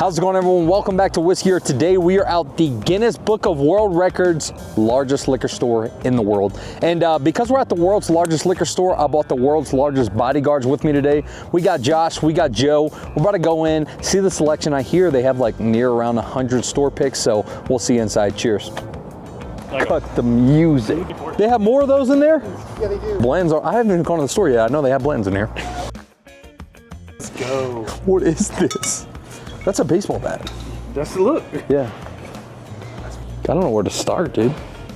How's it going, everyone? Welcome back to Whiskey Here. Today we are out the Guinness Book of World Records largest liquor store in the world. And because we're at the world's largest liquor store, I bought the world's largest bodyguards with me today. We got Josh, we got Joe. We're about to go in, see the selection. I hear they have like near around 100 store picks, so we'll see inside. Cheers. Cut the music. They have more of those in there? Yeah, they do. Blends are, I haven't even gone to the store yet. I know they have blends in here. Let's go. What is this? That's a baseball bat. That's the look. Yeah. I don't know where to start, dude.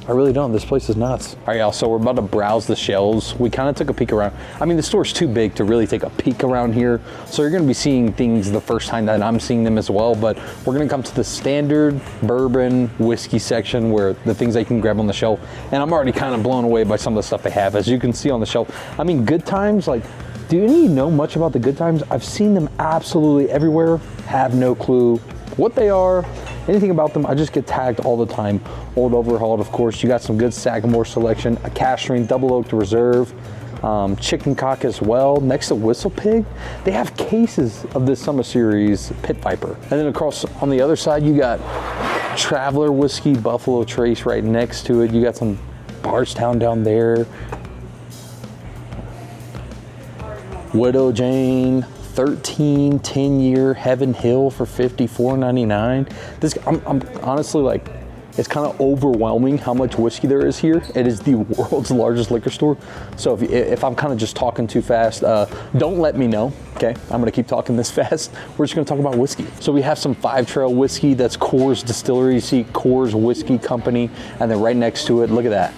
I really don't. This place is nuts. All right, y'all, so we're about to browse the shelves. We kind of took a peek around. I mean, the store's too big to really take a peek around here. So you're gonna be seeing things the first time that I'm seeing them as well, but we're gonna come to the standard bourbon whiskey section where the things that you can grab on the shelf. And I'm already kind of blown away by some of the stuff they have. As you can see on the shelf, I mean, Good Times, like, do any of you know much about the Good Times? I've seen them absolutely everywhere, have no clue what they are, anything about them. I just get tagged all the time. Old Overhauled, of course. You got some good Sagamore selection, a cask strength double oaked reserve, chicken cock as well. Next to Whistle Pig, they have cases of this summer series Pit Viper. And then across on the other side, you got Traveler Whiskey, Buffalo Trace right next to it. You got some Bardstown down there. Widow Jane, 13 10-year Heaven Hill for $54.99. This, I'm honestly like, it's kind of overwhelming how much whiskey there is here. It is the world's largest liquor store. So if I'm kind of just talking too fast, don't let me know, okay? I'm gonna keep talking this fast. We're just gonna talk about whiskey. So we have some Five Trail whiskey, that's Coors Distillery. You see Coors Whiskey Company, and then right next to it, look at that.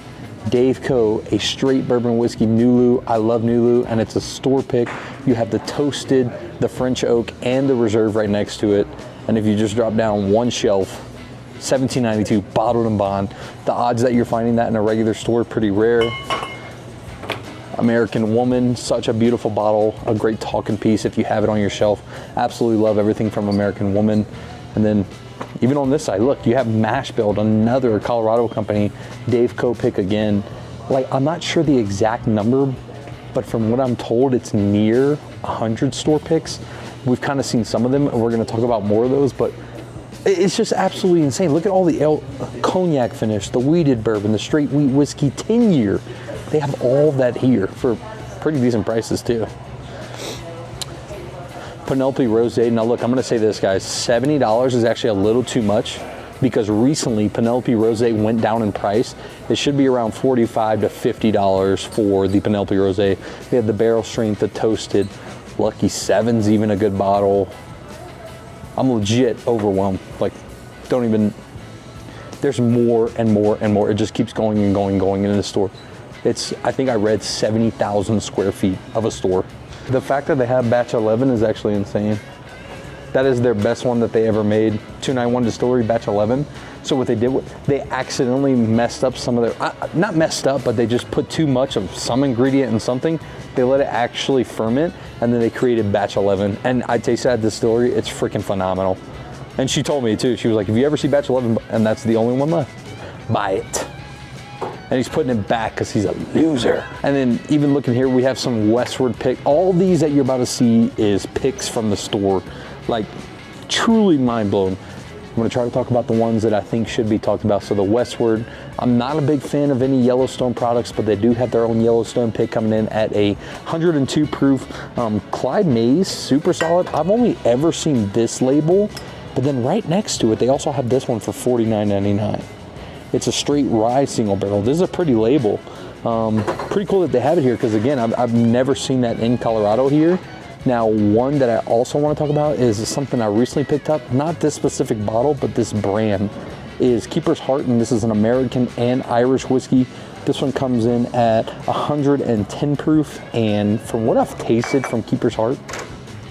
Daveco, a straight bourbon whiskey, Nulu. I love Nulu, and it's a store pick. You have the toasted, the French oak, and the reserve right next to it. And if you just drop down one shelf, $17.92, bottled and bond. The odds that you're finding that in a regular store, pretty rare. American Woman, such a beautiful bottle, a great talking piece if you have it on your shelf. Absolutely love everything from American Woman. And then even on this side, look, you have Mash Build, another Colorado company, Daveco pick again. Like, I'm not sure the exact number, but from what I'm told, it's near 100 store picks. We've kind of seen some of them, and we're gonna talk about more of those, but it's just absolutely insane. Look at all the cognac finish, the weeded bourbon, the straight wheat whiskey, 10-year. They have all that here for pretty decent prices too. Penelope Rosé. Now look, I'm gonna say this, guys, $70 is actually a little too much because recently Penelope Rosé went down in price. It should be around $45 to $50 for the Penelope Rosé. They have the barrel strength, the toasted, Lucky 7's even a good bottle. I'm legit overwhelmed. Like, don't even, there's more and more and more. It just keeps going and going and going into the store. It's, I think I read 70,000 square feet of a store. The fact that they have batch 11 is actually insane. That is their best one that they ever made. 291 Distillery batch 11. So what they did, they accidentally messed up some of their, not messed up, but they just put too much of some ingredient in something. They let it actually ferment, and then they created batch 11. And I tasted that distillery, it's freaking phenomenal. And she told me too, she was like, if you ever see batch 11 and that's the only one left, buy it. And he's putting it back because he's a loser. And then even looking here, we have some Westward pick. All these that you're about to see is picks from the store. Like, truly mind blown. I'm gonna try to talk about the ones that I think should be talked about. So the Westward, I'm not a big fan of any Yellowstone products, but they do have their own Yellowstone pick coming in at a 102 proof. Clyde Mays, super solid. I've only ever seen this label, but then right next to it, they also have this one for $49.99. It's a straight rye single barrel. This is a pretty label. Pretty cool that they have it here because, again, I've never seen that in Colorado here. Now, one that I also want to talk about is something I recently picked up. Not this specific bottle, but this brand is Keeper's Heart, and this is an American and Irish whiskey. This one comes in at 110 proof, and from what I've tasted from Keeper's Heart,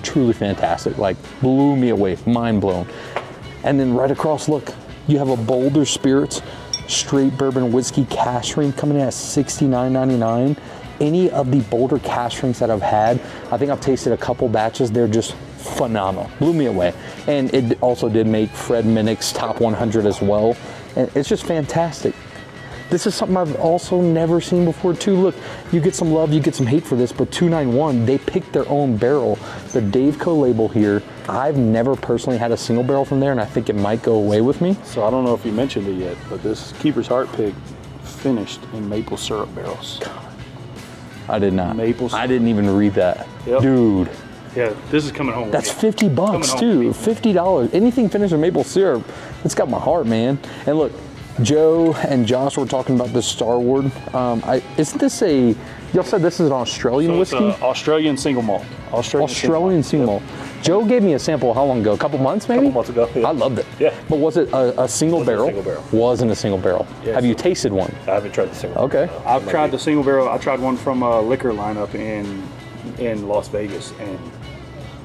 truly fantastic. Like, blew me away, mind blown. And then right across, look, you have a Boulder Spirits straight bourbon whiskey cask strength coming in at $69.99. Any of the Boulder cask strengths that I've had, I think I've tasted a couple batches, they're just phenomenal, blew me away. And it also did make Fred Minnick's top 100 as well. And it's just fantastic. This is something I've also never seen before too. Look, you get some love, you get some hate for this, but 291, they picked their own barrel. The Daveco label here, I've never personally had a single barrel from there, and I think it might go away with me. So I don't know if you mentioned it yet, but this Keeper's Heart Pig finished in maple syrup barrels. I did not. Maple syrup. I didn't even read that. Yep. Dude. Yeah, this is coming home. That's $50 home too. with me. $50. Anything finished with maple syrup, it's got my heart, man. And look, Joe and Josh were talking about this Starward. Isn't this a? Y'all said this is an Australian So whiskey. it's a Australian single malt. Australian single malt. Joe gave me a sample how long ago? A couple months maybe? Couple months ago, yeah. I loved it. Yeah. But was it a single barrel? Wasn't a single barrel. Wasn't a single barrel. Yeah, Have you tasted one? I haven't tried the single. Okay. I've tried the single barrel. I tried one from a liquor lineup in Las Vegas, and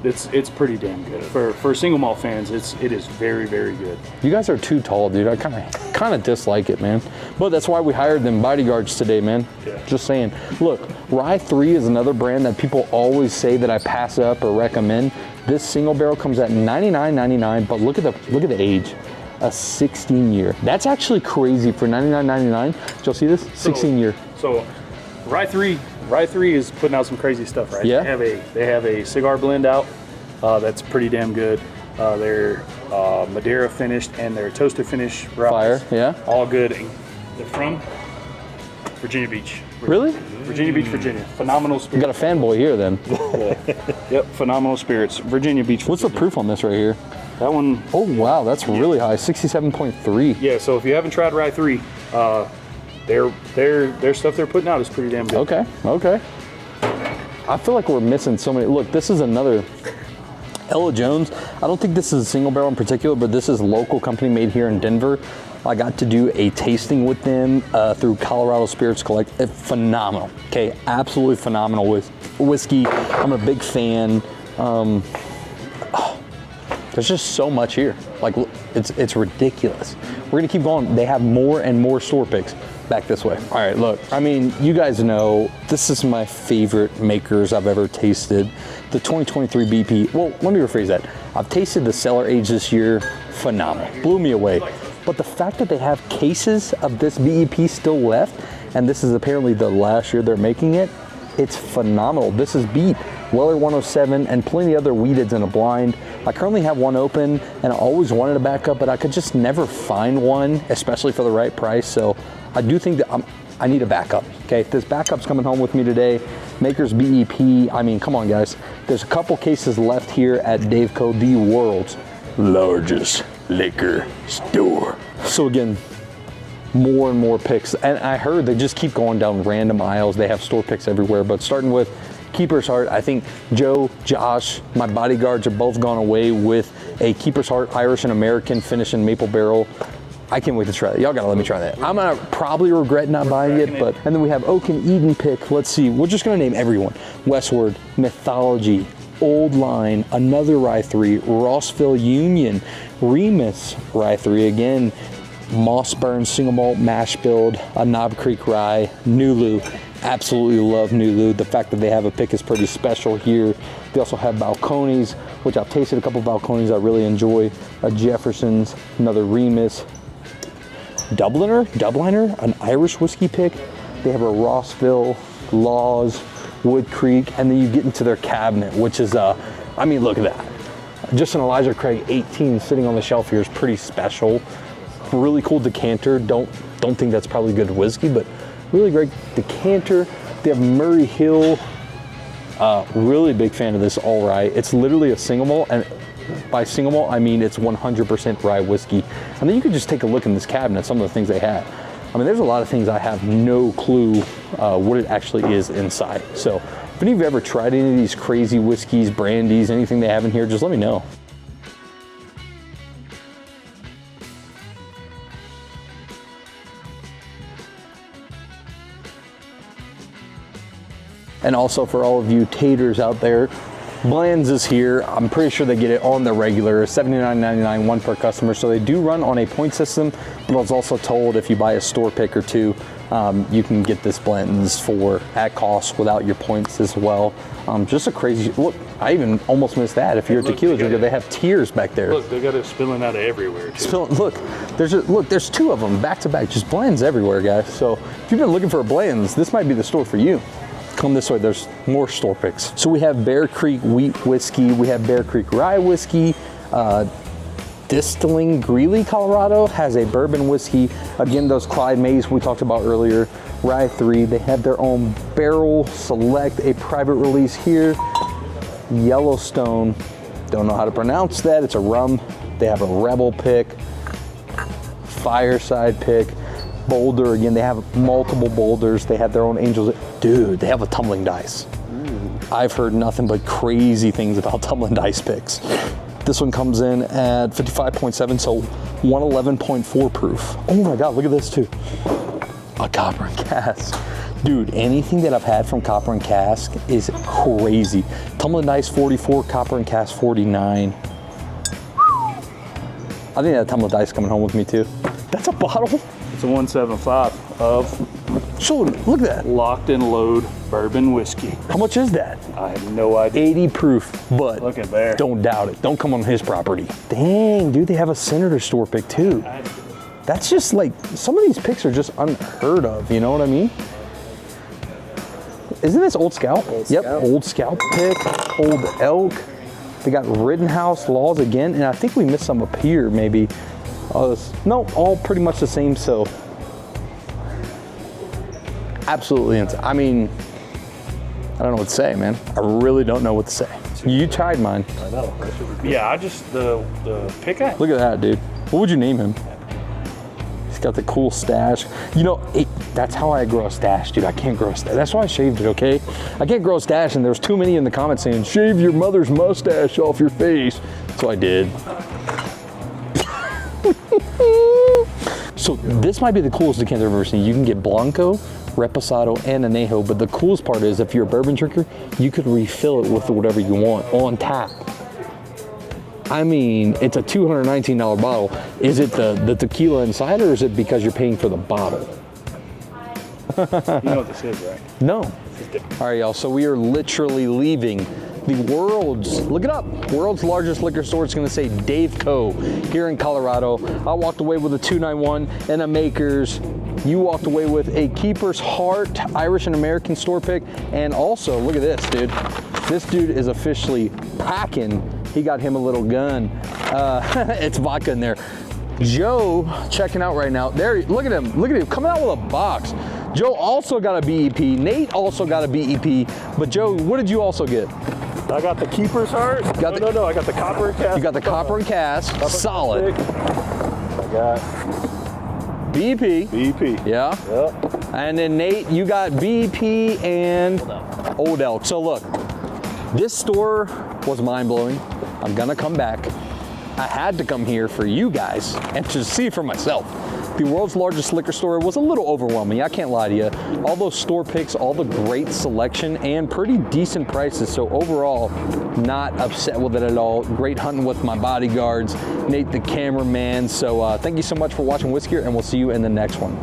it's pretty damn good. For single malt fans, it is very, very good. You guys are too tall, dude. I kind of dislike it, man. But that's why we hired them bodyguards today, man. Yeah. Just saying. Look, Rye 3 is another brand that people always say that I pass up or recommend. This single barrel comes at $99.99, but look at the age. A 16-year. That's actually crazy for $99.99. Did y'all see this? 16-year. So, Rye 3 is putting out some crazy stuff, right? Yeah. They have a cigar blend out that's pretty damn good. They're Madeira finished and their toasted finish Fire, yeah. all good. They're from Virginia Beach. Really? Virginia Beach, Virginia. Phenomenal We spirits. got a fanboy here then. Yep, phenomenal spirits. Virginia Beach. What's the Virginia. proof on this right here? That one? Oh wow, that's really high. 67.3. Yeah. So if you haven't tried Rye 3, their stuff they're putting out is pretty damn good. Okay. I feel like we're missing so many. Look, this is another Ella Jones. I don't think this is a single barrel in particular, but this is a local company made here in Denver. I got to do a tasting with them through Colorado Spirits Collect. Phenomenal. Okay, absolutely phenomenal with whiskey. I'm a big fan. There's just so much here. Like, it's ridiculous. We're gonna keep going. They have more and more store picks. Back this way. All right, look, I mean, you guys know this is my favorite makers I've ever tasted. The 2023 BP, well, let me rephrase that. I've tasted the cellar age this year, phenomenal, blew me away. But the fact that they have cases of this BEP still left, and this is apparently the last year they're making it, it's phenomenal. This is Beat, Weller 107, and plenty other weededs in a blind. I currently have one open, and I always wanted a backup, but I could just never find one, especially for the right price. So I do think that I need a backup. Okay, this backup's coming home with me today. Maker's BEP, I mean, come on guys. There's a couple cases left here at Daveco, the world's largest liquor store. So again, more and more picks. And I heard they just keep going down random aisles. They have store picks everywhere, but starting with Keeper's Heart, I think Joe, Josh, my bodyguards have both gone away with a Keeper's Heart Irish and American finish in maple barrel. I can't wait to try that. Y'all gotta let me try that. I'm gonna probably regret not buying it, but, and then we have Oak and Eden pick. Let's see, we're just gonna name everyone. Westward, Mythology, Old Line, another Rye 3, Rossville Union, Remus Rye 3 again, Mossburn Single Malt Mash Build, a Knob Creek Rye, Nulu. Absolutely love Nulu. The fact that they have a pick is pretty special here. They also have Balcones, which I've tasted a couple of Balcones I really enjoy. A Jefferson's, another Remus. Dubliner, an Irish whiskey pick. They have a Rossville, Laws, Wood Creek, and then you get into their cabinet, which is I mean, look at that. Just an Elijah Craig 18 sitting on the shelf here is pretty special. Really cool decanter. Don't think that's probably good whiskey, but really great decanter. They have Murray Hill. Really big fan of this all rye. It's literally a single malt, and by single malt I mean it's 100% rye whiskey. And then you can just take a look in this cabinet, some of the things they have. I mean, there's a lot of things I have no clue what it actually is inside. So if any of you ever tried any of these crazy whiskeys, brandies, anything they have in here, just let me know. And also for all of you taters out there, Bland's is here. I'm pretty sure they get it on the regular, $79.99, one per customer. So they do run on a point system, but I was also told if you buy a store pick or two, you can get this Bland's at cost without your points as well. Just a crazy, look, I even almost missed that. If you're a tequila drinker, they have tiers back there. Look, they got it spilling out of everywhere. Too. Look, there's two of them back to back, just blends everywhere, guys. So if you've been looking for blends, this might be the store for you. Come this way, there's more store picks. So we have Bear Creek Wheat Whiskey, we have Bear Creek Rye Whiskey, Distilling Greeley, Colorado has a bourbon whiskey. Again, those Clyde Mays we talked about earlier. Rye 3, they have their own Barrel Select, a private release here. Yellowstone, don't know how to pronounce that, it's a rum. They have a Rebel pick, Fireside pick, Boulder, again, they have multiple Boulders. They have their own Angels. Dude, they have a tumbling dice. I've heard nothing but crazy things about tumbling dice picks. This one comes in at 55.7, so 111.4 proof. Oh my God, look at this too. A Copper and Cask. Dude, anything that I've had from Copper and Cask is crazy. Tumbling Dice 44, Copper and Cask 49. I think that Tumbling Dice coming home with me too. That's a bottle? It's a 175 of So look at that. Locked and Load bourbon whiskey. How much is that? I have no idea. 80 proof, but Look at there. Don't doubt it. Don't come on his property. Dang, dude, they have a Senator store pick too. That's just like, some of these picks are just unheard of, you know what I mean? Isn't this Old Scout? Yep, Old Scout pick, Old Elk. They got Rittenhouse Laws again, and I think we missed some up here maybe. No, all pretty much the same, so. Absolutely, I mean, I don't know what to say, man. I really don't know what to say. You tried mine. I know. Yeah, I just, the Pickax. Look at that, dude. What would you name him? He's got the cool stash. You know, that's how I grow a stash, dude. I can't grow a stash. That's why I shaved it, okay? I can't grow a stash, and there's too many in the comments saying, shave your mother's mustache off your face. So I did. So this might be the coolest decanter I've ever seen. You can get Blanco, Reposado, and Añejo, but the coolest part is if you're a bourbon drinker, you could refill it with whatever you want on tap. I mean, it's a $219 bottle. Is it the tequila inside, or is it because you're paying for the bottle? You know what this is, right? No. All right, y'all, so we are literally leaving the look it up, world's largest liquor store. It's gonna say Daveco here in Colorado. I walked away with a 291 and a Maker's. You walked away with a Keeper's Heart Irish and American store pick. And also, look at this, dude. This dude is officially packing. He got him a little gun. It's vodka in there. Joe, checking out right now. There, look at him, coming out with a box. Joe also got a BEP. Nate also got a BEP. But Joe, what did you also get? I got the Keeper's Heart. I got the Copper and Cask. You got the Copper and Cask, solid. I got BEP. BEP. Yeah. Yep. And then Nate, you got BEP and Old Elk. So look, this store was mind-blowing. I'm gonna come back. I had to come here for you guys and to see for myself. The world's largest liquor store was a little overwhelming, I can't lie to you. All those store picks, all the great selection, and pretty decent prices. So overall, not upset with it at all. Great hunting with my bodyguards, Nate the cameraman. So thank you so much for watching Whiskey, and we'll see you in the next one.